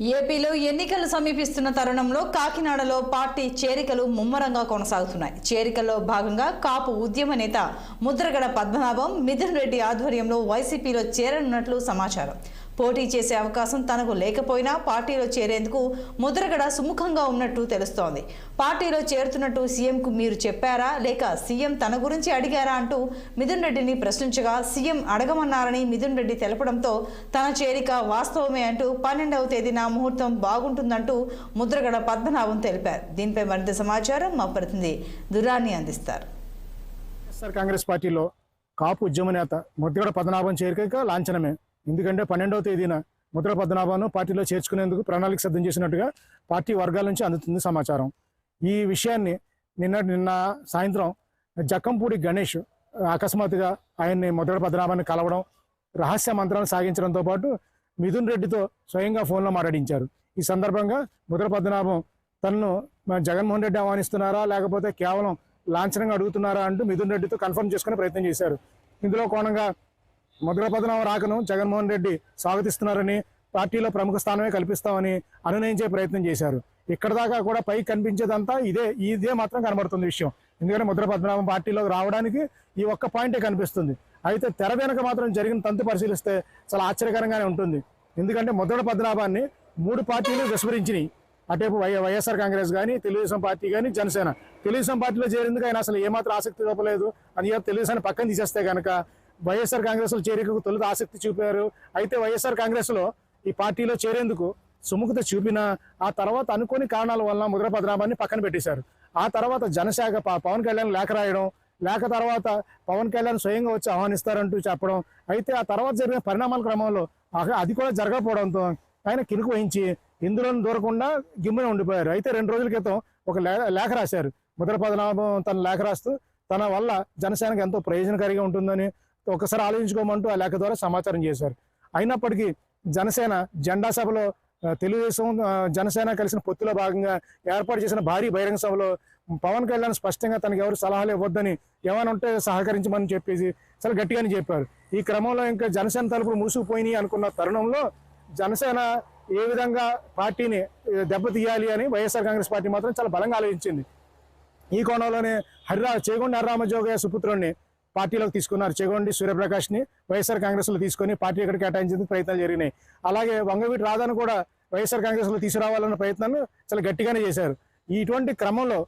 ఏపీలో ఎన్నికలు సమీపిస్తున్న తరుణంలో కాకినాడలో పార్టీ చేరికలు ముమ్మరంగా కొనసాగుతున్నాయి. చేరికల్లో భాగంగా కాపు ఉద్యమ నేత ముద్రగడ పద్మనాభం మిథున్ రెడ్డి ఆధ్వర్యంలో వైసీపీలో చేరనున్నట్లు సమాచారం. పోటీ చేసే అవకాశం తనకు లేకపోయినా పార్టీలో చేరేందుకు ముద్రగడ సుముఖంగా ఉన్నట్టు తెలుస్తోంది. పార్టీలో చేరుతున్నట్టు సీఎంకు మీరు చెప్పారా లేక సీఎం తన గురించి అడిగారా అంటూ మిథున్ రెడ్డిని ప్రశ్నించగా సీఎం అడగమన్నారని మిథున్ రెడ్డి తెలపడంతో తన చేరిక వాస్తవమే అంటూ 12వ తేదీన ముహూర్తం బాగుంటుందంటూ ముద్రగడ పద్మనాభం తెలిపారు. దీనిపై మరింత సమాచారం మా ప్రతినిధి దురాని అందిస్తారు. కాంగ్రెస్ పార్టీలో కాపు ఉద్యమ నేత ముద్రగడ పద్మనాభం చేరిక లాంఛనమే. ఎందుకంటే 12వ తేదీన ముద్రగడ పద్మనాభంను పార్టీలో చేర్చుకునేందుకు ప్రణాళిక సిద్ధం చేసినట్టుగా పార్టీ వర్గాల నుంచి అందుతుంది సమాచారం. ఈ విషయాన్ని నిన్న సాయంత్రం జక్కంపూడి గణేష్ అకస్మాత్తుగా ఆయన్ని ముద్రగడ పద్మనాభాన్ని కలవడం, రహస్య మంత్రాలను సాగించడంతో పాటు మిథున్ రెడ్డితో స్వయంగా ఫోన్లో మాట్లాడించారు. ఈ సందర్భంగా ముద్రగడ పద్మనాభం తనను జగన్మోహన్ రెడ్డి ఆహ్వానిస్తున్నారా లేకపోతే కేవలం లాంఛనంగా అడుగుతున్నారా అంటూ మిథున్ రెడ్డితో కన్ఫర్మ్ చేసుకునే ప్రయత్నం చేశారు. ఇందులో కోణంగా ముద్రగడ పద్మనాభం రాకను జగన్మోహన్ రెడ్డి స్వాగతిస్తున్నారని, పార్టీలో ప్రముఖ స్థానమే కల్పిస్తామని అనునయించే ప్రయత్నం చేశారు. ఇక్కడ దాకా కూడా పైకి కనిపించేదంతా ఇదే మాత్రం కనబడుతుంది విషయం. ఎందుకంటే ముద్రగడ పద్మనాభం పార్టీలోకి రావడానికి ఈ ఒక్క పాయింటే కనిపిస్తుంది. అయితే తెర వెనక మాత్రం జరిగిన తంతు పరిశీలిస్తే చాలా ఆశ్చర్యకరంగానే ఉంటుంది. ఎందుకంటే ముద్రగడ పద్మనాభాన్ని 3 పార్టీలు విస్మరించినాయి. అటేపు వైఎస్ఆర్ కాంగ్రెస్ కానీ, తెలుగుదేశం పార్టీ కానీ, జనసేన. తెలుగుదేశం పార్టీలో చేరేందుకు ఆయన అసలు ఏమాత్రం ఆసక్తి చూపలేదు. అని తెలుగుదేశాన్ని పక్కన తీసేస్తే కనుక వైఎస్ఆర్ కాంగ్రెస్ లో చేరికకు తొలుత ఆసక్తి చూపారు. అయితే వైఎస్ఆర్ కాంగ్రెస్ లో ఈ పార్టీలో చేరేందుకు సుముఖత చూపిన ఆ తర్వాత అనుకోని కారణాల వలన ముద్రగడ పద్మనాభాన్ని పక్కన పెట్టేశారు. ఆ తర్వాత జనశాఖ పవన్ కళ్యాణ్ లేఖ రాయడం, లేఖ తర్వాత పవన్ కళ్యాణ్ స్వయంగా వచ్చి ఆహ్వానిస్తారంటూ చెప్పడం, అయితే ఆ తర్వాత జరిగిన పరిణామాల క్రమంలో అది కూడా జరగకపోవడంతో ఆయన కినుకు వహించి ఇందులో దూరకుండా గిమ్మున ఉండిపోయారు. అయితే 2 రోజుల క్రితం ఒక లేఖ రాశారు. ముద్రగడ పద్మనాభం తన లేఖ రాస్తూ తన వల్ల జనసేనకు ఎంతో ప్రయోజనకారిగా ఉంటుందని ఒకసారి ఆలోచించుకోమంటూ ఆ లేఖ ద్వారా సమాచారం చేశారు. అయినప్పటికీ జనసేన జెండా సభలో తెలుగుదేశం జనసేన కలిసిన పొత్తులో భాగంగా ఏర్పాటు చేసిన భారీ బహిరంగ సభలో పవన్ కళ్యాణ్ స్పష్టంగా తనకు ఎవరు సలహాలు ఇవ్వద్దని, ఏమైనా ఉంటే సహకరించమని చెప్పేసి చాలా గట్టిగానే చెప్పారు. ఈ క్రమంలో ఇంకా జనసేన తలుపులు మూసుకుపోయినాయి అనుకున్న తరుణంలో జనసేన ఏ విధంగా పార్టీని దెబ్బతీయాలి అని వైఎస్ఆర్ కాంగ్రెస్ పార్టీ మాత్రం చాలా బలంగా ఆలోచించింది. ఈ కోణంలోనే చేగొండి హరిరామజోగయ్య సుపుత్రుడిని పార్టీలోకి తీసుకున్నారు. చేగొండి సూర్యప్రకాష్ని వైఎస్ఆర్ కాంగ్రెస్లో తీసుకొని పార్టీ ఎక్కడ కేటాయించేందుకు ప్రయత్నాలు జరిగినాయి. అలాగే వంగవీటి రాధాను కూడా వైఎస్ఆర్ కాంగ్రెస్లో తీసుకురావాలన్న ప్రయత్నాన్ని చాలా గట్టిగానే చేశారు. ఇటువంటి క్రమంలో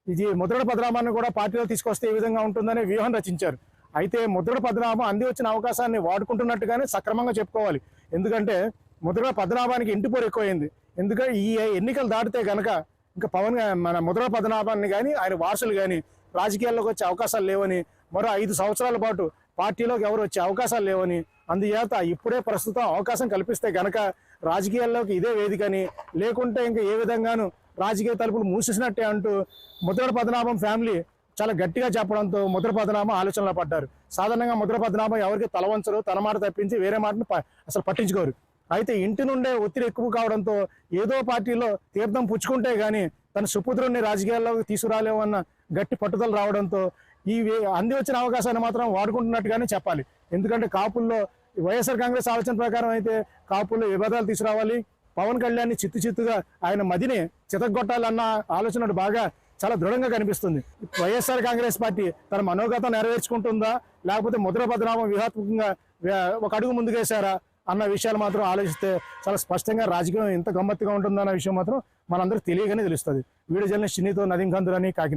ఇది ముద్రగడ పద్మనాభాన్ని కూడా పార్టీలో తీసుకొస్తే ఏ విధంగా ఉంటుందనే వ్యూహం రచించారు. అయితే ముద్రగడ పద్మనాభం అంది వచ్చిన అవకాశాన్ని వాడుకుంటున్నట్టుగానే సక్రమంగా చెప్పుకోవాలి. ఎందుకంటే ముద్రగడ పద్మనాభానికి ఇంటిపోరు ఎక్కువైంది. ఎందుకంటే ఈ ఎన్నికలు దాటితే కనుక ఇంకా మన ముద్రగడ పద్మనాభాన్ని కానీ ఆయన వారసులు కానీ రాజకీయాల్లోకి వచ్చే అవకాశాలు లేవని, మరో 5 సంవత్సరాల పాటు పార్టీలోకి ఎవరు వచ్చే అవకాశాలు లేవని, అందుచేత ఇప్పుడే ప్రస్తుతం అవకాశం కల్పిస్తే గనక రాజకీయాల్లోకి ఇదే వేదికని, లేకుంటే ఇంకా ఏ విధంగానూ రాజకీయ తలుపులు మూసేసినట్టే అంటూ ముద్రగడ పద్మనాభం ఫ్యామిలీ చాలా గట్టిగా చెప్పడంతో ముద్రగడ పద్మనాభం ఆలోచనలో పడ్డారు. సాధారణంగా ముద్రగడ పద్మనాభం ఎవరికి తలవంచరు, తన మాట తప్పించి వేరే మాటను అసలు పట్టించుకోరు. అయితే ఇంటి నుండే ఒత్తిడి ఎక్కువ కావడంతో ఏదో పార్టీలో తీర్థం పుచ్చుకుంటే గానీ తన సుపుత్రుడిని రాజకీయాల్లోకి తీసుకురాలేమన్న గట్టి పట్టుదల రావడంతో ఈ అంది వచ్చిన అవకాశాన్ని మాత్రం వాడుకుంటున్నట్టుగానే చెప్పాలి. ఎందుకంటే కాపుల్లో వైఎస్ఆర్ కాంగ్రెస్ ఆలోచన ప్రకారం అయితే కాపుల్లో విభేదాలు తీసుకురావాలి, పవన్ కళ్యాణ్ చిత్తుగా ఆయన మదిని చితగొట్టాలన్న ఆలోచన బాగా చాలా దృఢంగా కనిపిస్తుంది. వైఎస్ఆర్ కాంగ్రెస్ పార్టీ తన మనోగతం నెరవేర్చుకుంటుందా లేకపోతే ముద్రగడ పద్మనాభం వ్యూహాత్మకంగా ఒక అడుగు ముందుకేశారా అన్న విషయాలు మాత్రం ఆలోచిస్తే చాలా స్పష్టంగా రాజకీయం ఎంత గమ్మత్తుగా ఉంటుందన్న విషయం మాత్రం మనందరికీ తెలియగానే తెలుస్తుంది. వీడియో జర్నలిస్ట్ చిన్నీతో నదీం ఖాన్ దురాని, కాకినాడ.